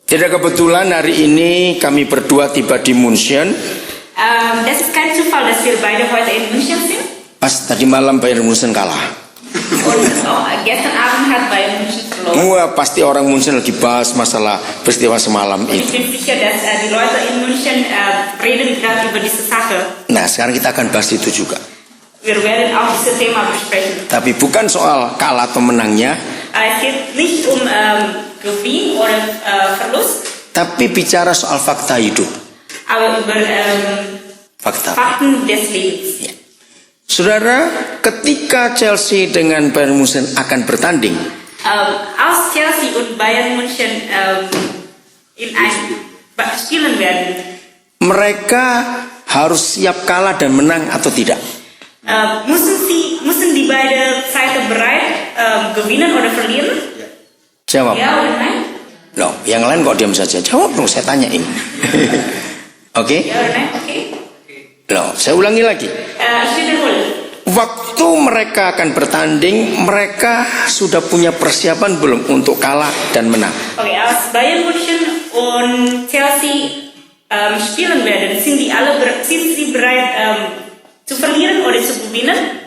Tidak kebetulan hari ini kami berdua tiba di München. Das ist kein Zufall, dass wir beide heute in München sind. Pas tadi malam Bayern München kalah. Und gestern Abend hat Bayern München verloren. Wah, pasti orang München lagi bahas masalah peristiwa semalam Und ich itu. bin sicher, dass die Leute in München reden gerade über diese Sache. Nah, sekarang kita akan bahas itu juga. Wir werden auch dieses Thema besprechen. Tapi bukan soal kalah atau menangnya, Es geht nicht um Gewinn oder Verlust, tapi bicara soal fakta hidup. aber über Fakta. Fakten des Lebens. Ya. Saudara, ketika Chelsea dengan Bayern München akan bertanding, Als Chelsea und Bayern München in ein spielen werden, mereka harus siap kalah dan menang atau tidak? müssen die beide Seiten bereit gewinnen oder verlieren? Jawab. Ja oder nein? Loh, yang lain kok diam saja? Jawab dong, saya tanyain. Oke? Ja oder nein? Okay. Loh, saya ulangi lagi. Ich wiederhole. Waktu mereka akan bertanding, mereka sudah punya persiapan belum untuk kalah dan menang? Okay, als Bayern München und Chelsea spielen werden, sind sie bereit zu verlieren oder zu gewinnen?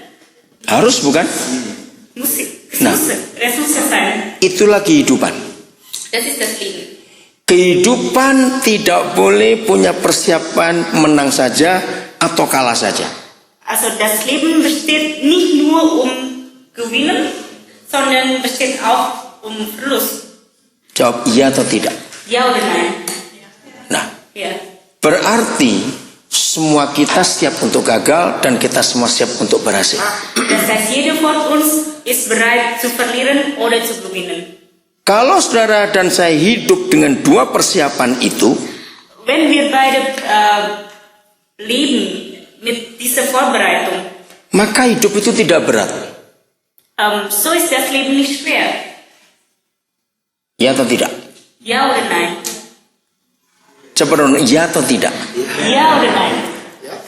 Harus bukan? Nah. Es muss ja sein. Itulah kehidupan. Das ist das Leben. Kehidupan tidak boleh punya persiapan menang saja atau kalah saja. Also das Leben besteht nicht nur um Gewinnen, sondern besteht auch um Verlust. Jawab iya atau tidak. Ja oder nein? Nah, Ja. berarti semua kita siap untuk gagal dan kita semua siap untuk berhasil. Das heißt, jeder von uns ist bereit zu verlieren oder zu gewinnen. Kalau saudara dan saya hidup dengan dua persiapan itu, Wenn wir beide leben mit dieser Vorbereitung, maka hidup itu tidak berat. so ist das Leben nicht schwer. Ya atau tidak? Ja oder nein? Coba dong, ya atau tidak? Ja oder nein?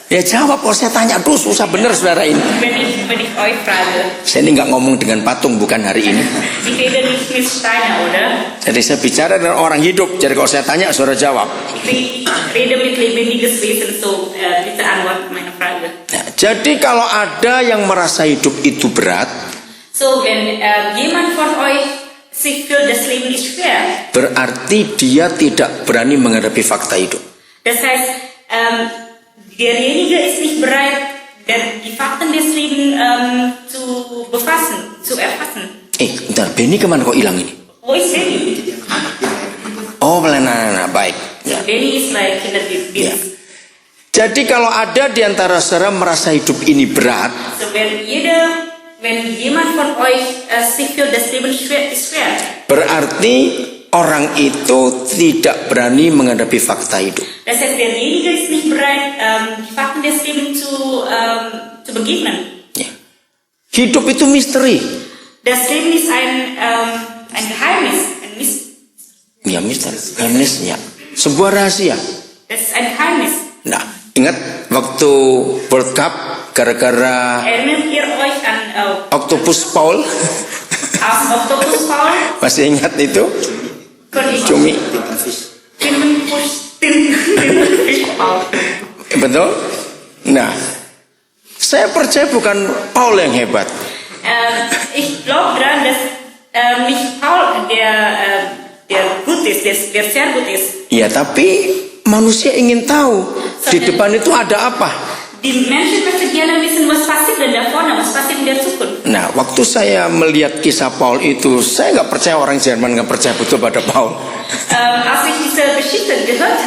Ya jawab, kalau saya tanya, aduh susah bener saudara ini. Wenn ich euch frage, Saya ini nggak ngomong dengan patung, bukan hari ini. ich rede nicht mit Steiner, oder? Jadi saya bicara dengan orang hidup, jadi kalau saya tanya, saudara jawab. Ich rede mit lebendiges Wesen, so bitte antwortet meine Frage. Nah, jadi kalau ada yang merasa hidup itu berat, So, wenn jemand von euch sich fühlt, das Leben ist schwer, berarti dia tidak berani menghadapi fakta hidup. das heißt, derjenige ist nicht bereit, die Fakten des Lebens zu befassen, zu erfassen. Bentar, Benny kemana kok hilang ini? Wo ist Benny? Oh, nah, baik. Ya. Benny ist like Kinderdienst. Ya. Jadi kalau ada di antara saudara merasa hidup ini berat, So, wenn jemand von euch sich fühlt, das Leben ist schwer, berarti orang itu tidak berani menghadapi fakta hidup. das heißt, derjenige ist nicht bereit, die Fakten des Lebens zu begegnen. Ya. Hidup itu misteri. Das Leben ist ein Geheimnis, Ya, misteri. Geheimnisnya. Sebuah rahasia. das ist ein Geheimnis. Nah, ingat waktu World Cup gara-gara Erinnert ihr euch an Octopus Paul? aus Oktopus Paul? Masih ingat itu? Cumi. Tintenfisch Paul. Betul? Nah, saya percaya bukan Paul yang hebat. Ich glaube daran, dass nicht Paul der gut ist, der sehr gut ist. Ya, tapi manusia ingin tahu di depan itu ada apa. Die Menschen möchten gerne wissen, was passiert denn da vorne, was passiert in der Zukunft. Nah, waktu saya melihat kisah Paul itu, saya nggak percaya orang Jerman nggak percaya betul pada Paul. Als ich diese Geschichte gehört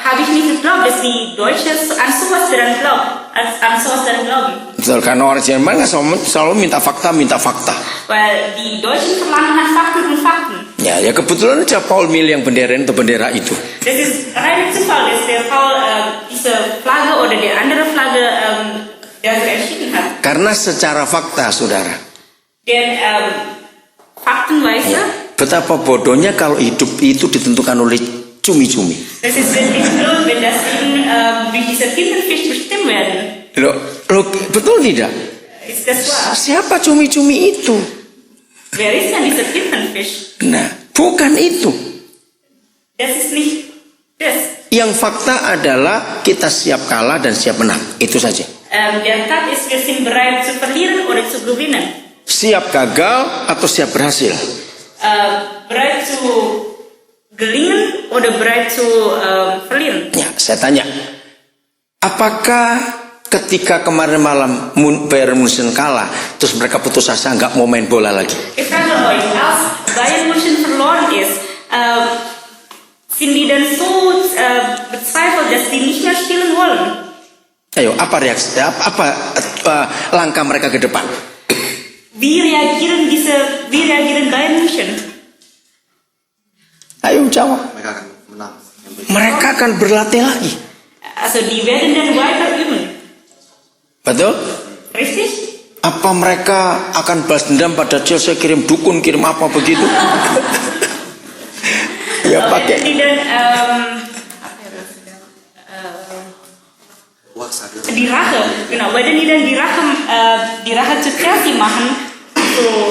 habe ich nicht geglaubt, dass die Deutschen an sowas daran glauben. Betul, karena orang Jerman nggak selalu minta fakta. Weil die Deutschen verlangen Fakten und Fakten. Ya kebetulan aja Paul milih yang bendera itu bendera itu. Das ist rein Zufall, dass der Paul diese Flagge oder die andere Flagge dafür entschieden hat. Karena secara fakta, saudara. Denn faktenweise, Ya, betapa bodohnya kalau hidup itu ditentukan oleh cumi-cumi. das ist wirklich blöd, wenn das Leben durch diese Tintenfisch bestimmt werden. Loh, betul tidak? Ist das wahr? Siapa cumi-cumi itu? Wer ist denn dieser Tintenfisch? Nah, bukan itu. Yang fakta adalah kita siap kalah dan siap menang. Itu saja. Der Tat ist, wir sind bereit zu verlieren oder zu gewinnen. Siap gagal atau siap berhasil. Bereit zu gelingen oder bereit zu verlieren. Ya, saya tanya. Apakah ketika kemarin malam Bayern München kalah, terus mereka putus asa nggak mau main bola lagi? Ich frage euch, als Bayern München verloren ist, sind die dann so bezweifelt, dass die nicht mehr spielen wollen? Ayo, apa reaksi? Apa langkah mereka ke depan? Wie reagieren Bayern München? Ayo jawab. Mereka akan menang. Mereka akan berlatih lagi. Also die werden dann weiter üben. Betul? Richtig? Apa mereka akan balas dendam pada Chelsea, kirim dukun, kirim apa begitu? Ya Werden pakai. die dann die Rache, genau, werden die dann die Rache zu Chelsea machen, so,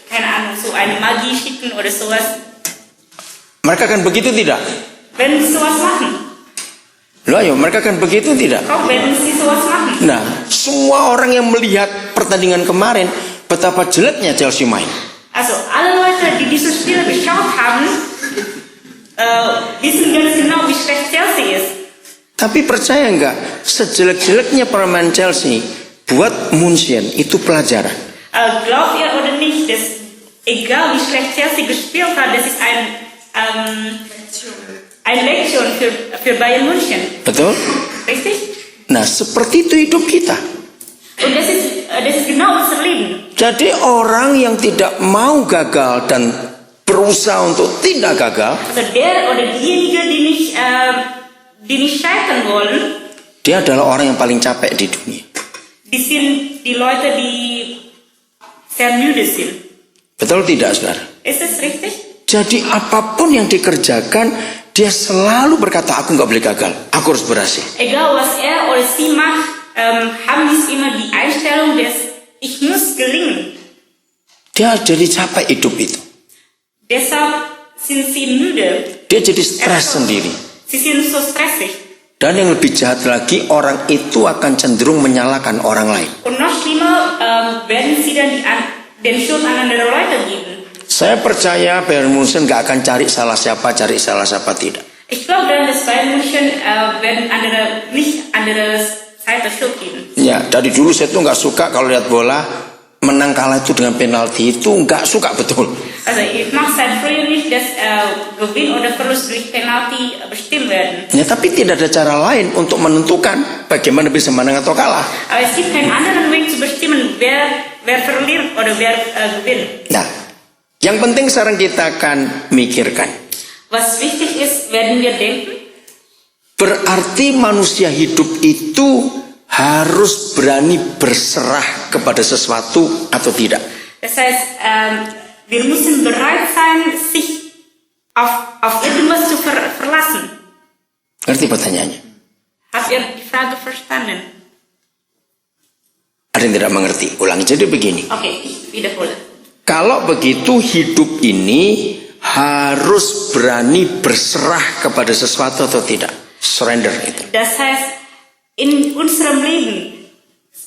keine Ahnung, so eine Magie schicken oder sowas. Mereka akan begitu tidak? Werden sie sowas machen? Loh, ayo, mereka akan begitu tidak? Auch werden sie sowas machen? Nah, semua orang yang melihat pertandingan kemarin, betapa jeleknya Chelsea main. Also, alle Leute, die dieses Spiel geschaut haben, wissen ganz genau, wie schlecht Chelsea ist. Tapi percaya nggak, sejelek-jeleknya permainan Chelsea buat München itu pelajaran. Glaubt ihr oder nicht, dass egal wie schlecht Chelsea gespielt hat, das ist ein Lektion für Bayern München. Betul? Richtig? Nah, seperti itu hidup kita. Und das ist genau unser Leben. Jadi orang yang tidak mau gagal dan berusaha untuk tidak gagal, Also der oder diejenige, die nicht scheitern wollen, dia adalah orang yang paling capek di dunia. die sind die Leute, die sehr müde sind. Betul tidak, saudara? Ist das richtig? Jadi apapun yang dikerjakan, dia selalu berkata, aku nggak boleh gagal, aku harus berhasil. Egal was er oder sie macht, haben sie immer die Einstellung, dass ich muss gelingen. Dia jadi capek hidup itu. Deshalb sind sie müde. Dia jadi stres sendiri. Sie sind so stressig. Dan yang lebih jahat lagi, orang itu akan cenderung menyalahkan orang lain. Und noch schlimmer, werden sie dann den Schuld an andere Leute geben. Saya percaya Bayern München nggak akan cari salah siapa tidak. Ich glaube dann, dass Bayern München werden nicht andere Seite Schuld geben. Ya, dari dulu saya tuh nggak suka kalau lihat bola menang kalah itu dengan penalti, itu nggak suka betul. Also ich mache seit früher nicht, dass Gewinn oder Verlust durch Penalti bestimmt werden. Ya, tapi tidak ada cara lain untuk menentukan bagaimana bisa menang atau kalah. Aber es gibt keinen anderen Weg zu bestimmen, wer verliert oder wer gewinnt. Nah, yang penting sekarang kita akan mikirkan. Was wichtig ist, werden wir denken. Berarti manusia hidup itu harus berani berserah kepada sesuatu atau tidak. Das heißt, wir müssen bereit sein, sich auf irgendwas zu verlassen. Ngerti pertanyaannya? Habt ihr die Frage verstanden? Ada yang tidak mengerti? Ulangi. Jadi begini. Okay, ich wiederhole. Kalau begitu hidup ini harus berani berserah kepada sesuatu atau tidak. Surrender itu. Das heißt, in unserem Leben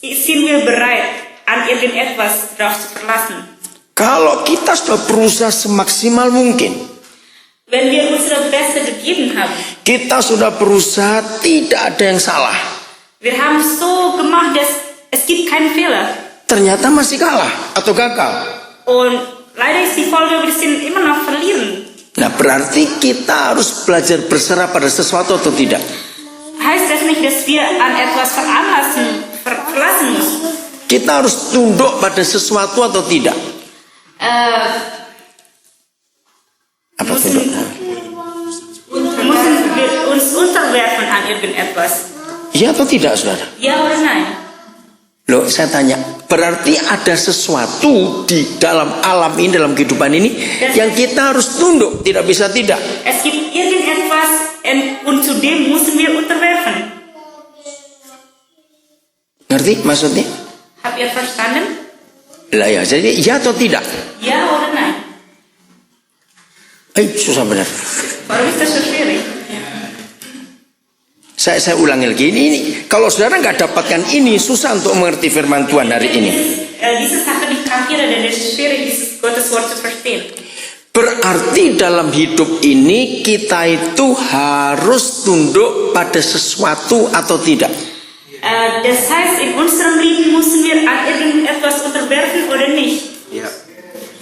sind wir bereit, an irgendetwas drauf zu verlassen. Kalau kita sudah berusaha semaksimal mungkin, Wenn wir unsere Beste gegeben haben, kita sudah berusaha, tidak ada yang salah, wir haben so gemacht, dass es gibt keinen Fehler. ternyata masih kalah atau gagal. Und leider ist die Folge, wir sind immer noch verlieren. Nah, berarti kita harus belajar berserah pada sesuatu atau tidak. Heißt das nicht, dass wir an etwas verlassen müssen? Kita harus tunduk pada sesuatu atau tidak. Apa tunduk? Müssen wir uns unterwerfen an irgendetwas? Iya atau tidak, saudara? Ja oder nein? Loh, saya tanya, berarti ada sesuatu di dalam alam ini, dalam kehidupan ini, yang kita harus tunduk, tidak bisa tidak. Es gibt irgendetwas und zu dem müssen wir unterwerfen. Ngerti maksudnya? Habt ihr verstanden? Lah ya, jadi ya atau tidak? Ja oder nein? Susah benar. Warum ist das so schwierig? Saya ulangi lagi, ini kalau saudara nggak dapatkan ini, susah untuk mengerti firman Tuhan hari ini. Dieses Sache nicht kapieren, denn es ist schwierig, dieses Gottes Wort zu verstehen. Berarti dalam hidup ini kita itu harus tunduk pada sesuatu atau tidak? Das heißt, in unserem Leben müssen wir an irgendetwas unterwerfen oder nicht.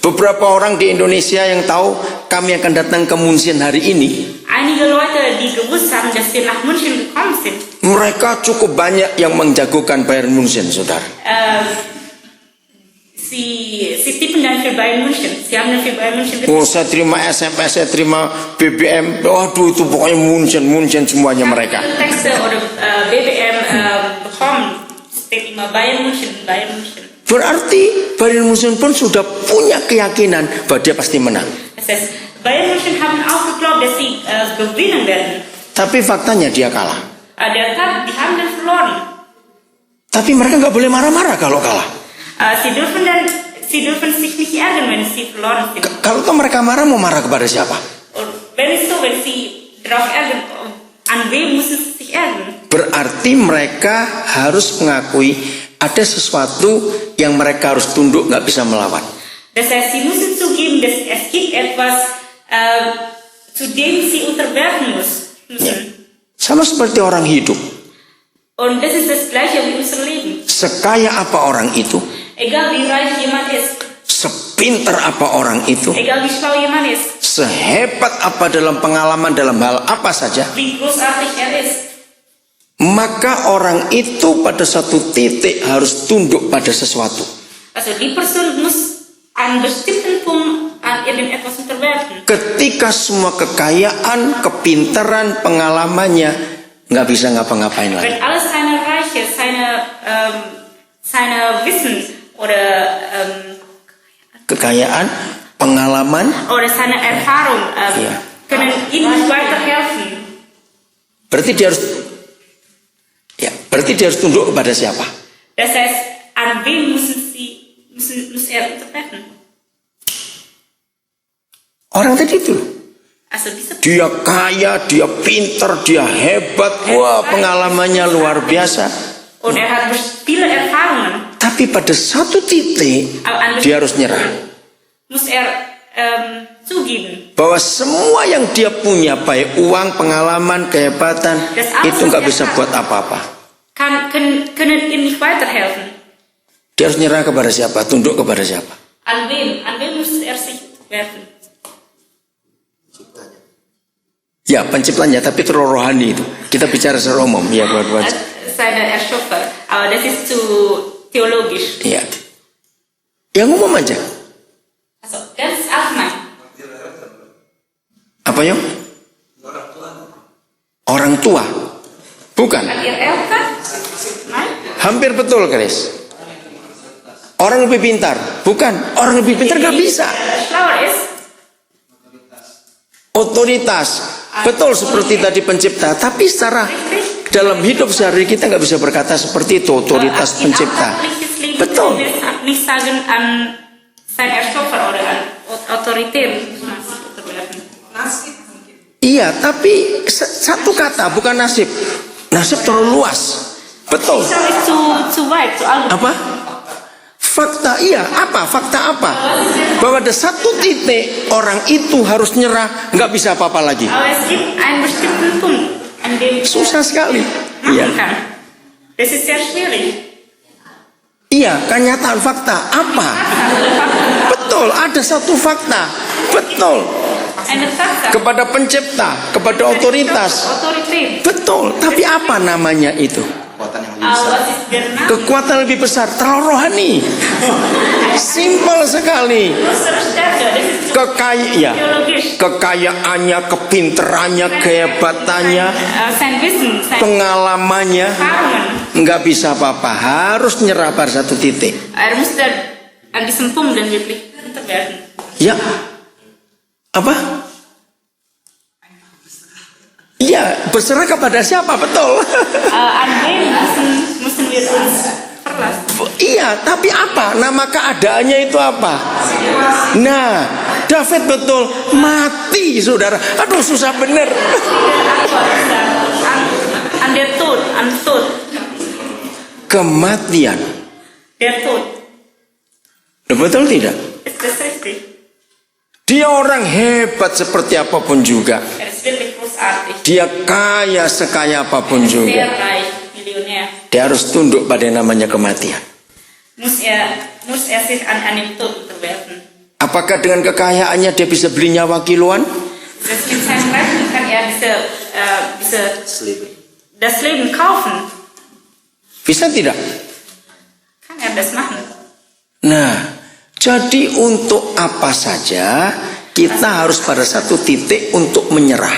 Beberapa orang di Indonesia yang tahu kami akan datang ke München hari ini, Einige Leute, die gewusst haben, dass wir nach München gekommen sind, mereka cukup banyak yang menjagokan Bayern München, saudara. sie tippen dann für Bayern München. Sie haben dann für Bayern München getippt. Oh, saya terima SMS, saya terima BBM. Waduh, itu pokoknya München semuanya mereka. Texte oder BBM bekommen, steht immer Bayern München, Bayern München. Berarti Bayern München pun sudah punya keyakinan bahwa dia pasti menang. Das heißt, Bayern München haben auch geglaubt, dass sie gewinnen werden. Tapi faktanya dia kalah. Der Tat, die haben dann verloren. Tapi mereka nggak boleh marah-marah kalau kalah. Sie dürfen sich nicht ärgern, wenn sie verloren sind. Kalau tuh mereka marah, mau marah kepada siapa? Und wenn sie darauf ärgern, an wem müssen sie sich ärgern? Berarti mereka harus mengakui ada sesuatu yang mereka harus tunduk, nggak bisa melawan. Das heißt, sie müssen zugeben, dass es gibt etwas, zu dem sie unterwerfen müssen. Ya. Sama seperti orang hidup. Und das ist das Gleiche wie unser Leben. Sekaya apa orang itu, Egal wie reich jemand ist, sepintar apa orang itu, egal wie schlau jemand ist, sehebat apa dalam pengalaman dalam hal apa saja, wie großartig ist, maka orang itu pada satu titik harus tunduk pada sesuatu. also die Person muss an bestimmten Punkt an irgendetwas unterwerfen. Ketika semua kekayaan, kepintaran, pengalamannya nggak bisa ngapa-ngapain lagi. Wenn alles seine Reiche, seine Wissen oder Kekayaan, pengalaman, seine Erfahrung Ja. können ihm nicht weiterhelfen. berarti dia harus tunduk kepada siapa? Das heißt, an wen muss er unterwerfen? Orang tadi itu. Also diese Dia kaya, dia pintar, dia hebat, wah pengalamannya luar biasa. und er hat viele Erfahrungen. Tapi pada satu titik dia harus nyerah. Muss er zugeben. Bahwa semua yang dia punya, baik uang, pengalaman, kehebatan, itu nggak bisa buat apa-apa. Können ihm nicht weiterhelfen. Dia harus nyerah kepada siapa? Tunduk kepada siapa? An wem? An wem muss er sich werfen? Ya, penciptanya, tapi terlalu rohani itu. Kita bicara secara umum, ya buat. Seine Erschöpfer. Aber das ist zu theologisch. Iya. Yang umum aja. Also ganz allgemein. Apa yuk? Orang tua. Bukan. An ihr Eltern? Nein? Hampir betul, Chris. Orang lebih pintar. Bukan. Orang lebih pintar nggak bisa. Schlauer ist. Otoritas. Betul seperti tadi pencipta. Tapi secara dalam hidup sehari kita nggak bisa berkata seperti itu. Otoritas pencipta. Betul. Nicht sagen an sein Erschöpfer oder an Autorität. Iya, tapi satu kata, bukan nasib. Nasib terlalu luas. Betul. Ist zu weit, zu allgemein. Apa? Fakta, iya. Apa? Fakta apa? Bahwa ada satu titik orang itu harus nyerah, nggak bisa apa-apa lagi. Aber es gibt einen bestimmten Punkt, an dem Susah sekali. Iya. machen kann. Das ist sehr schwierig. Iya, kenyataan fakta. Apa? Betul, ada satu fakta. Betul. Eine Tatsache. Kepada pencipta, kepada otoritas. Autorität. Betul, tapi apa namanya itu? Was ist der Name? Kekuatan lebih besar, terlalu rohani. Simpel sekali. Größere Stärke. Das ist Ya. theologisch. Kekayaannya, kepinterannya, kehebatannya, Sein Wissen, seine pengalamannya, Erfahrungen. nggak bisa apa-apa. Harus nyerah pada satu titik. Er muss an diesem Punkt dann wirklich unterwerfen. Ya. Apa? Iya, berserah kepada siapa? Betul. An wen müssen wir uns verlassen? Iya, tapi apa? Nama keadaannya itu apa? Nah, David betul mati, saudara. Aduh, susah bener. An an der Tod, an Tod. Kematian. Der Tod. Betul tidak? Ist das richtig? Dia orang hebat seperti apapun juga. Ist wirklich großartig. Dia kaya sekaya apapun Sehr juga. reich, Millionär. Dia harus tunduk pada yang namanya kematian. Muss er sich an den Tod unterwerfen. Apakah dengan kekayaannya dia bisa beli nyawa kiloan? Das mit seinem Reichtum kann er das Leben kaufen. Bisa tidak? Kann er das machen? Nah, jadi untuk apa saja kita harus pada satu titik untuk menyerah.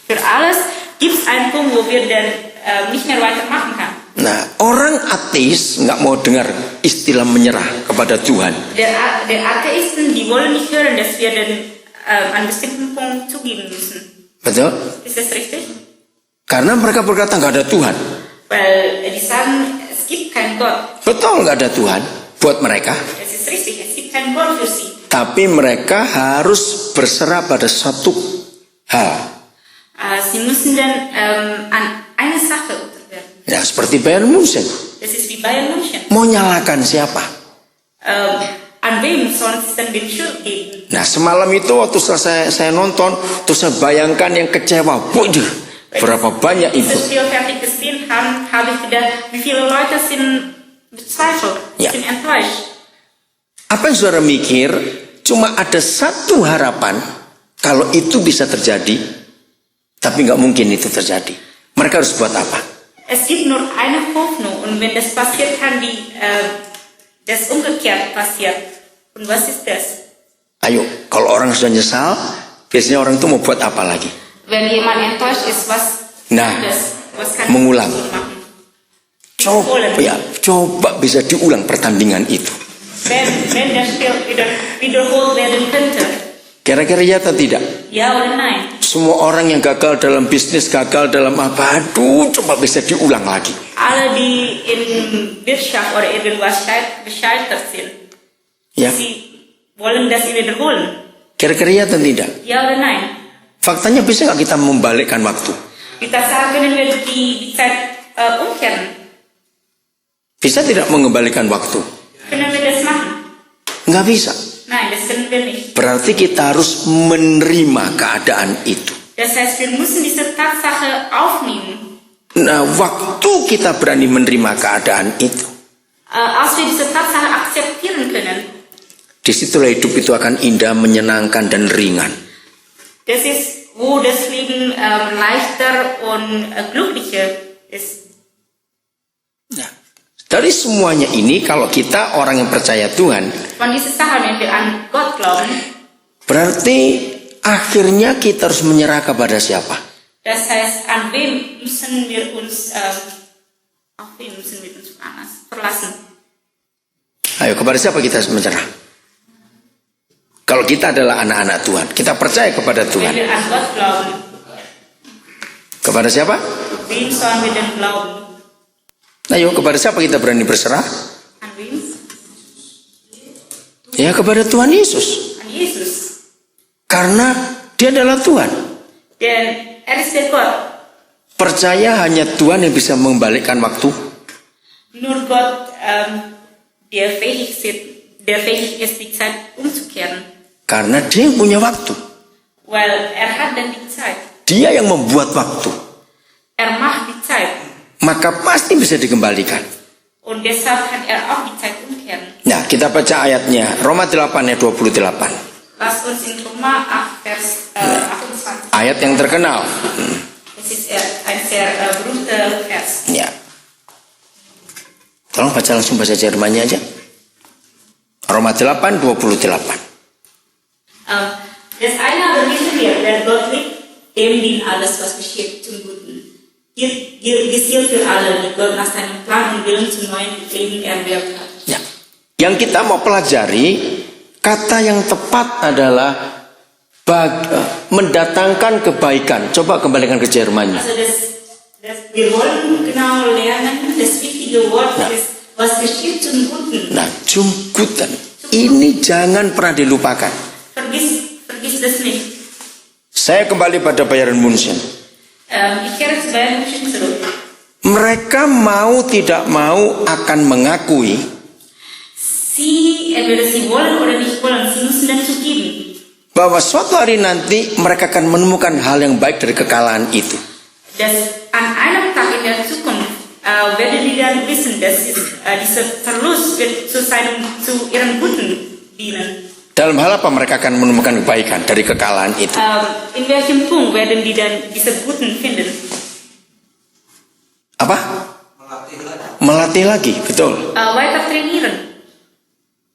Für alles gibt es einen Punkt, wo wir dann nicht mehr weitermachen können. Nah, orang ateis nggak mau dengar istilah menyerah kepada Tuhan. Der Atheisten, die wollen nicht hören, dass wir dann an bestimmten Punkt zugeben müssen. Betul? Ist das richtig? Karena mereka berkata nggak ada Tuhan. Weil die sagen, es gibt keinen Gott. Betul, nggak ada Tuhan buat mereka. Das ist richtig, es gibt keinen Gott für sie. Tapi mereka harus berserah pada satu hal. Sie müssen dann an eine Sache unterwerfen. Ya, seperti Bayern München. Das ist wie Bayern München. Mau nyalakan siapa? An wem sollen sie dann den Schuld geben? Nah, semalam itu waktu setelah saya nonton, terus saya bayangkan yang kecewa. Waduh, berapa banyak Als itu. wir das Spiel fertig gesehen haben, habe ich gedacht, wie viele Leute sind bezweifelt, Ja. sind enttäuscht. Apa yang saudara mikir? Cuma ada satu harapan kalau itu bisa terjadi, tapi nggak mungkin itu terjadi. Mereka harus buat apa? Es gibt nur eine Hoffnung und wenn das passiert, kann das umgekehrt passiert. Und was ist das? Ayo, kalau orang sudah nyesal, biasanya orang itu mau buat apa lagi? Wenn jemand enttäuscht ist, was kann mengulang. man machen? Coba bisa diulang pertandingan itu. Wenn das Spiel wiederholt werden könnte, Kira-kira ya atau tidak? ja oder nein? Semua orang yang gagal dalam bisnis, gagal dalam apa, aduh, coba bisa diulang lagi. Alle, die in Wirtschaft oder irgendwas gescheitert sind, Ya, sie wollen das wiederholen. kira-kira ya atau tidak? Ja oder nein? Faktanya bisa nggak kita membalikkan waktu? Die Tatsache können wir die Zeit umkehren. Bisa tidak mengembalikan waktu? Können wir das machen? Nggak bisa. Nein, das können wir nicht. Berarti kita harus menerima keadaan itu. Das heißt, wir müssen diese Tatsache aufnehmen. Nah, waktu kita berani menerima keadaan itu, Als wir diese Tatsache akzeptieren können, disitulah hidup itu akan indah, menyenangkan, dan ringan. das ist, wo das Leben leichter und glücklicher ist. Nah, dari semuanya ini, kalau kita orang yang percaya Tuhan, Von diesen Sachen, wenn wir an Gott glauben, berarti akhirnya kita harus menyerah kepada siapa? das heißt, an wem müssen wir uns, auf wen müssen wir uns verlassen? Ayo, kepada siapa kita harus menyerah? Kalau kita adalah anak-anak Tuhan, kita percaya kepada Wenn Tuhan. wir an Gott glauben, Kepada siapa? wem sollen wir denn glauben? Ayo, kepada siapa kita berani berserah? An wem? Ya, kepada Tuhan Yesus. An Jesus. Karena dia adalah Tuhan. Denn ist der Gott. Percaya hanya Tuhan yang bisa membalikkan waktu. Nur Gott, der fähig ist, die Zeit umzukehren. Karena dia yang punya waktu. Weil hat dann die Zeit. Dia yang membuat waktu. Macht die Zeit. Maka pasti bisa dikembalikan. Und deshalb kann auch die Zeit umkehren. Nah, kita baca ayatnya. Roma 8 ayat 28. Lass uns in Roma 8, Vers 28. Ayat yang terkenal. Es ist ein sehr berühmter Vers. Ya. Tolong baca langsung bahasa Jermannya aja. Roma 8, 28. Das eine aber wissen wir, wer Gott liebt, dem dient alles, was geschieht, zum Guten. Gilt für alle, die Gott nach seinem Plan und Willen zum neuen Leben erwählt hat. Ya. Yang kita mau pelajari, kata yang tepat adalah mendatangkan kebaikan. Coba kembalikan ke Jermannya. Also wir wollen genau lernen, das wichtige Wort ist, was geschieht zum Guten. Nah, jungkutan. Ini jangan pernah dilupakan. Vergiss das nicht. Saya kembali pada Bayern München. Ich kehre zu Bayern München zurück. Mereka mau tidak mau akan mengakui entweder sie wollen oder nicht wollen, sie müssen dann zugeben, bahwa suatu hari nanti mereka akan menemukan hal yang baik dari kekalahan itu. dass an einem Tag in der Zukunft werden die dann wissen, dass dieser Verlust wird zu ihrem Guten dienen. Dalam hal apa mereka akan menemukan kebaikan dari kekalahan itu? In welchem Punkt werden die dann diese Guten finden? Apa? Melatih lagi, betul. Weiter trainieren.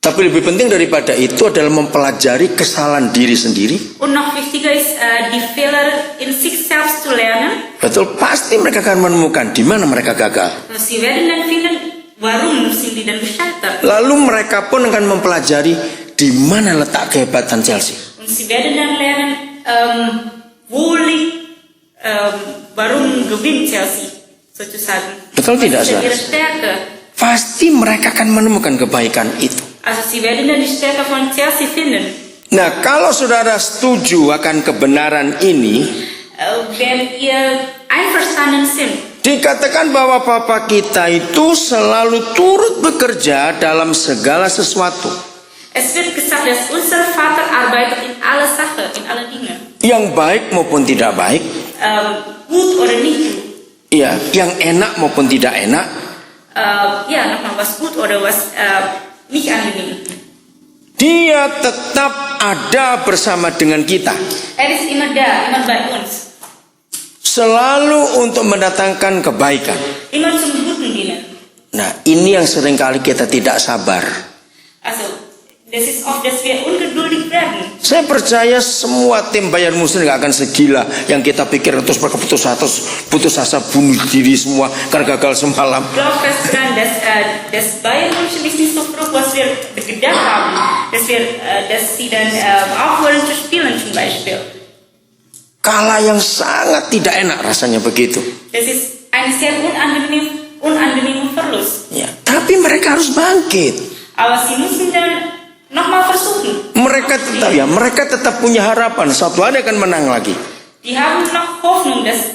Tapi lebih penting daripada itu adalah mempelajari kesalahan diri sendiri. Und noch wichtiger ist, die Fehler in sich selbst zu lernen. Betul, pasti mereka akan menemukan di mana mereka gagal. Sie werden dann finden, warum sind die dann gescheitert. Lalu mereka pun akan mempelajari di mana letak kehebatan Chelsea. Und sie werden dann lernen, wo liegt, warum gewinnt Chelsea, sozusagen. Betul tidak, Was ist saudara? ihre Stärke? Pasti mereka akan menemukan kebaikan itu. Also sie werden dann die Stärke von Chelsea finden. Nah, kalau saudara setuju akan kebenaran ini, Wenn ihr einverstanden sind, dikatakan bahwa Bapa kita itu selalu turut bekerja dalam segala sesuatu. es wird gesagt, dass unser Vater arbeitet in aller Sache, in aller Dinge. Yang baik maupun tidak baik, Gut oder nicht gut. ya, yang enak maupun tidak enak, Ja, nochmal, was gut oder was nicht angenehm. Dia tetap ada bersama dengan kita. Ist immer da, immer bei uns. Selalu untuk mendatangkan kebaikan. Immer zum Guten dienen. Nah, ini yang seringkali kita tidak sabar. Also, das ist oft, dass wir ungeduldig werden. Saya percaya semua tim Bayern Muslim gak akan segila yang kita pikir terus putus asa bunuh diri semua karena gagal semalam. Ich glaube fest daran, dass Bayern München ist nicht so früh, was wir gedacht haben, dass sie dann aufhören zu spielen zum Beispiel. Kalah yang sangat tidak enak rasanya begitu. Das ist ein sehr unangenehmer Verlust. Ya, tapi mereka harus bangkit. Aber sie müssen dann nochmal versuchen. Mereka tetap punya harapan suatu hari akan menang lagi. Die haben noch Hoffnung, dass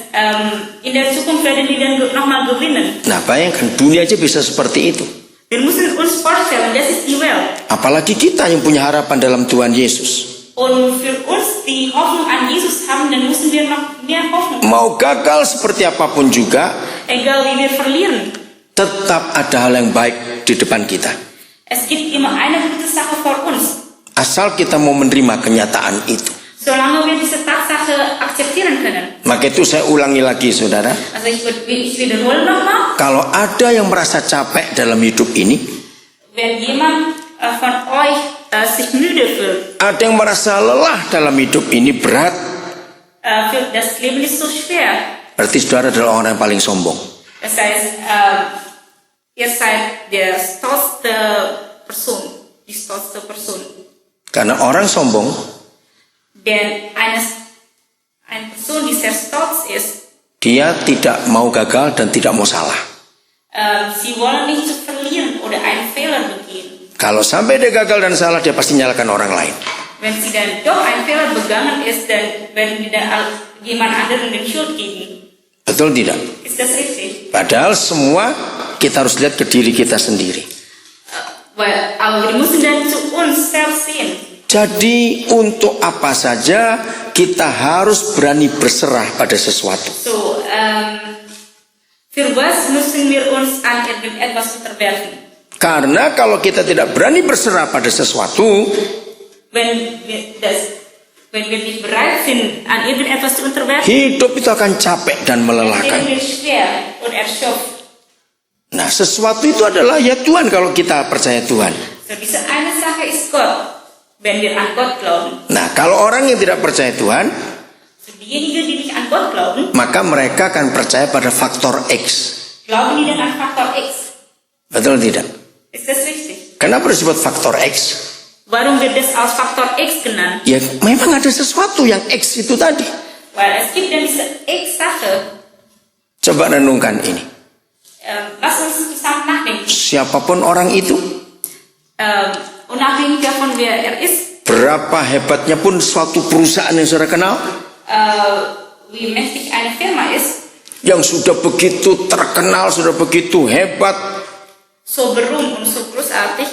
in der Zukunft werden die dann nochmal gewinnen. Nah, bayangkan dunia aja bisa seperti itu. Wir müssen uns vorstellen, das ist die Welt. Apalagi kita yang punya harapan dalam Tuhan Yesus. Und für uns die Hoffnung an Jesus haben, dann müssen wir noch mehr Hoffnung. Mau gagal seperti apapun juga, Egal wie wir verlieren, tetap ada hal yang baik di depan kita. es gibt immer eine gute Sache vor uns. Asal kita mau menerima kenyataan itu. Solange wir diese Tatsache akzeptieren können. Maka itu saya ulangi lagi, saudara. Also ich wiederhole nochmal. Kalau ada yang merasa capek dalam hidup ini, Wenn jemand von euch sich müde fühlt, ada yang merasa lelah dalam hidup ini, berat, das Leben ist so schwer. berarti saudara adalah orang yang paling sombong. Das heißt, ihr seid der stolzste Person, die stolzste Person. Karena orang sombong, Denn eine Person, die sehr stolz ist, dia tidak mau gagal dan tidak mau salah. sie wollen nicht zu verlieren oder einen Fehler begehen. Kalau sampai dia gagal dan salah, dia pasti nyalakan orang lain. Wenn sie dann doch einen Fehler begangen ist, dann werden die dann jemand anderen die Schuld geben. Betul tidak? Ist das richtig? Padahal semua kita harus lihat ke diri kita sendiri. Aber wir müssen dann zu uns selbst sehen. Jadi untuk apa saja kita harus berani berserah pada sesuatu. So, für was müssen wir uns an irgendetwas unterwerfen? Karena kalau kita tidak berani berserah pada sesuatu, Wenn wir nicht bereit sind, an irgendetwas zu unterwerfen, hidup itu akan capek dan dann melelahkan. werden wir schwer und erschöpft. Nah, sesuatu itu adalah ya Tuhan kalau kita percaya Tuhan. So, diese eine Sache ist Gott, wenn wir an Gott glauben. Nah, kalau orang yang tidak percaya Tuhan, So, diejenigen, die nicht an Gott glauben, maka mereka akan percaya pada faktor X. glauben die dann an Faktor X. Betul tidak? Ist das richtig? Kenapa disebut faktor X? Warum wird das als Faktor X genannt? Ya, memang ada sesuatu yang X itu tadi. Weil es gibt ja diese X-Sache. Coba renungkan ini. Lass uns zusammen nachdenken. Siapapun orang itu, Unabhängig davon, wer er ist, berapa hebatnya pun suatu perusahaan yang saudara kenal, wie mächtig eine Firma ist, yang sudah begitu terkenal, sudah begitu hebat, so beroemd en so großartig,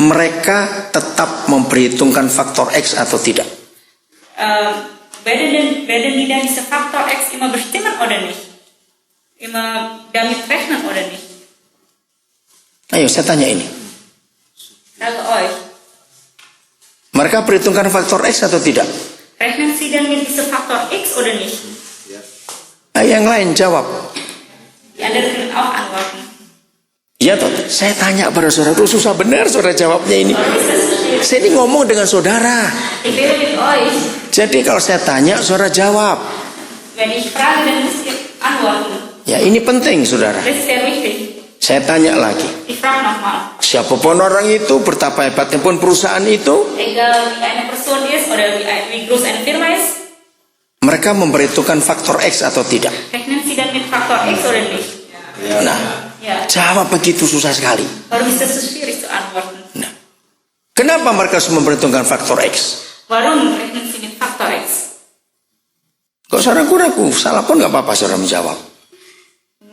mereka tetap memperhitungkan faktor X atau tidak? werden die dann diese Faktor X immer bestimmen oder nicht? Immer damit rechnen oder nicht? Ayo saya tanya ini. Sage euch, Mereka perhitungkan faktor X atau tidak? rechnen Sie denn mit diesem Faktor X oder nicht? Yang lain jawab. Die anderen können auch antworten. Ya toh, saya tanya pada saudara, itu susah benar saudara jawabnya ini. Aber ist das schwierig? Saya ini ngomong dengan saudara. Ich rede mit euch. Jadi kalau saya tanya, saudara jawab. Wenn ich frage, dann müsst ihr antworten. Ya ini penting saudara. Das ist sehr wichtig. Saya tanya lagi. Ich frage nochmal. Siapapun orang itu, betapa hebatnya pun perusahaan itu, Egal wie eine Person ist oder wie groß eine Firma ist, mereka memperhitungkan faktor X atau tidak? rechnen Sie dann mit Faktor X oder nicht? Nah, Ja. jawab begitu susah sekali. Warum ist das so schwierig zu antworten? Nah, kenapa mereka harus memperhitungkan faktor X? Warum rechnen Sie mit Faktor X? Kok saudara ragu? Salah pun nggak apa-apa saudara menjawab.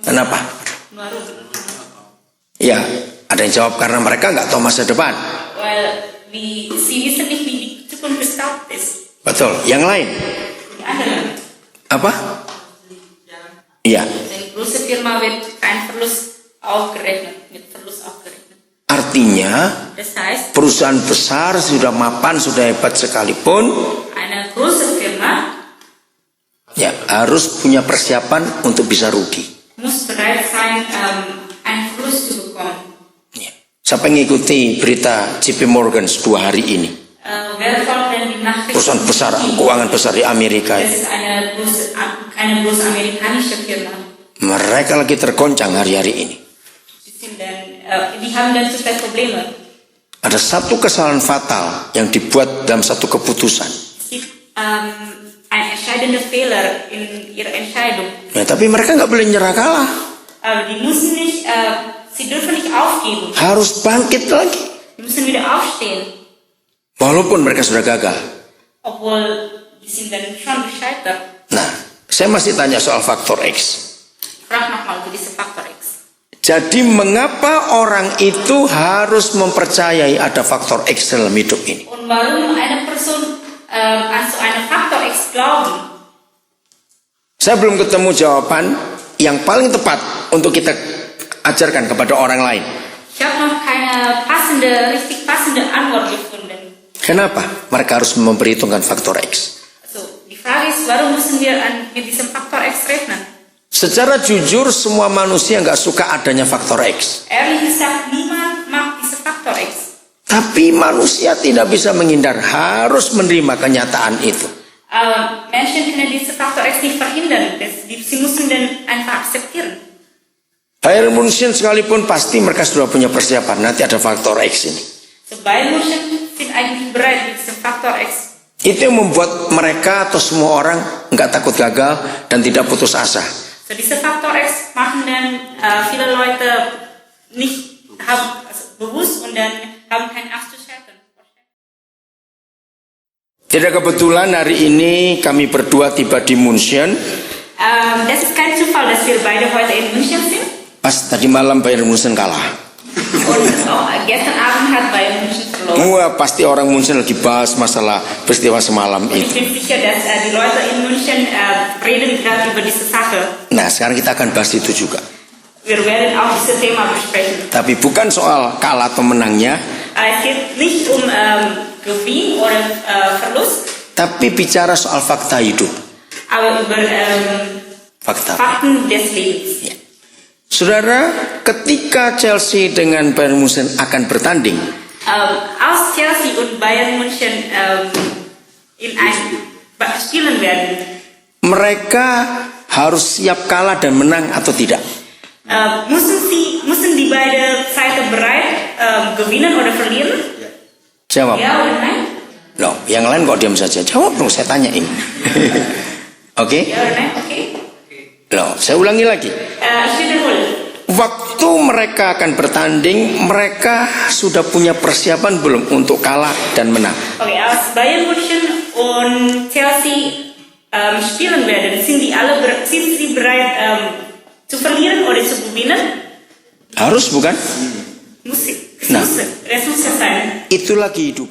Kenapa? Warum? Ya, ada yang jawab karena mereka nggak tahu masa depan. Weil Sie wissen nicht, wie die Zukunft gestaltet ist. Betul. Yang lain? Die anderen. Apa? Iya. Eine große Firma wird kein Verlust aufgerechnet, mit Verlust aufgerechnet. Artinya, Das heißt, perusahaan besar sudah mapan, sudah hebat sekalipun, eine große Firma ya harus punya persiapan untuk bisa rugi. muss bereit sein, einen Verlust zu bekommen. Ya. Siapa yang ngikuti berita JP Morgan 2 hari ini? Wer folgt denn die Nachricht? Perusahaan besar, keuangan besar di Amerika. Das ist eine große amerikanische Firma. Mereka lagi tergoncang hari-hari ini. Die haben dann zurzeit Probleme. Ada satu kesalahan fatal yang dibuat dalam satu keputusan. Es gibt ein entscheidender Fehler in ihrer Entscheidung. Ya, tapi mereka nggak boleh nyerah kalah. Die müssen nicht, sie dürfen nicht aufgeben. Harus bangkit lagi. Die müssen wieder aufstehen. Walaupun mereka sudah gagal. Obwohl, die sind dann schon gescheitert. Nah, saya masih tanya soal faktor X. Frag nochmal über diese Faktor X. Jadi mengapa orang itu harus mempercayai ada faktor X dalam hidup ini? Und warum eine Person an so einen Faktor X glauben? Saya belum ketemu jawaban yang paling tepat untuk kita ajarkan kepada orang lain. Ich habe noch keine richtig passende Antwort gefunden. Kenapa mereka harus memperhitungkan faktor X? Also, die Frage ist, warum müssen wir mit diesem Faktor X rechnen? Secara jujur semua manusia nggak suka adanya faktor X. Ehrlich gesagt, niemand mag diese Faktor X. Tapi manusia tidak bisa menghindar, harus menerima kenyataan itu. Menschen können diese Faktor X nicht verhindern. Sie müssen den einfach akzeptieren. Bayern München sekalipun pasti mereka sudah punya persiapan, nanti ada faktor X ini. So, Bayern München sind eigentlich bereit mit diesem Faktor X. Itu yang membuat mereka atau semua orang nggak takut gagal dan tidak putus asa. So, diese Faktor X machen dann viele Leute nicht bewusst und dann haben keine Angst zu scheitern. Tidak kebetulan hari ini kami berdua tiba di München. Das ist kein Zufall, dass wir beide heute in München sind. Pas tadi malam Bayern München kalah. Und gestern Abend hat Bayern München verloren. Wah, pasti orang München lagi bahas masalah peristiwa semalam Und ich itu. bin sicher, dass die Leute in München reden gerade über diese Sache. Nah, sekarang kita akan bahas itu juga. Wir werden auch dieses Thema besprechen. Tapi bukan soal kalah atau menangnya, Es geht nicht um Gewinn oder Verlust, tapi bicara soal fakta hidup. aber über Fakta. Fakten des Lebens. Ya. Saudara, ketika Chelsea dengan Bayern München akan bertanding, Als Chelsea und Bayern München in ein spielen werden, mereka harus siap kalah dan menang atau tidak? müssen die beide Seiten bereit gewinnen oder verlieren? Jawab. Ja oder nein? Loh, yang lain kok diam saja? Jawab dong, saya tanya ini. Oke? Ja oder nein? Okay. Loh, saya ulangi lagi. Ich wiederhole. Waktu mereka akan bertanding, mereka sudah punya persiapan belum untuk kalah dan menang? Okay, als Bayern München und Chelsea spielen werden, sind sie bereit zu verlieren oder zu gewinnen, Harus bukan? muss Nah. es muss ja sein. Itulah kehidupan.